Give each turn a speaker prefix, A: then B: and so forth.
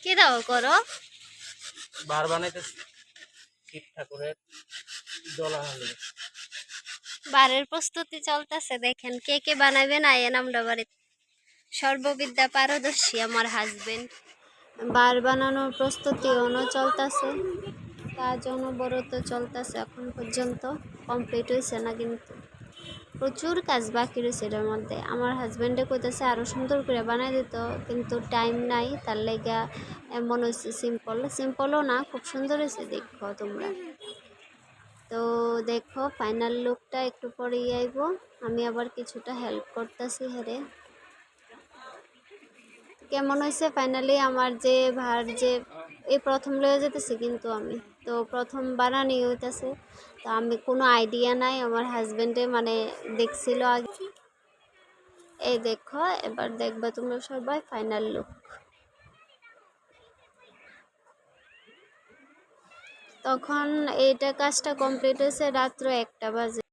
A: কি দাও করো?
B: বার বানাইতেছি শিব ঠাকুরের দোলা হাঁড়ি।
A: বারের প্রস্তুতি চলতেছে, দেখেন কে কে বানাবেন আয়েন আমরা বাড়িতে। সর্ববিদ্যা পারদর্শী আমার হাজবেন্ড। বার বানানোর প্রস্তুতি চলতেছে, কাজ অনবরত চলতেছে, এখন পর্যন্ত কমপ্লিট হয়েছে না, কিন্তু প্রচুর কাজ বাকি রয়েছে এটার মধ্যে। আমার হাজব্যান্ডে কইতেছে আরও সুন্দর করে বানাই দিত, কিন্তু টাইম নাই, তার লেগা এমন হয়েছে। সিম্পলও না, খুব সুন্দর হয়েছে, দেখো তোমরা। তো দেখো ফাইনাল লুকটা একটু পরেই আইব। আমি আবার কিছুটা হেল্প করতেছি হেরে। কেমন হয়েছে ফাইনালি আমার যে যে এই প্রথম লয়ে যেতেছি, কিন্তু আমি তো প্রথম বানানি হইতেছে, তো আমি কোনো আইডিয়া নাই। আমার হাজবেন্ডে মানে দেখছিল আগে। এই দেখো, এবার দেখবা তোমরা সবাই ফাইনাল লুক। তখন এইটা কাজটা কমপ্লিট হয়েছে রাত্র 1টা বাজে।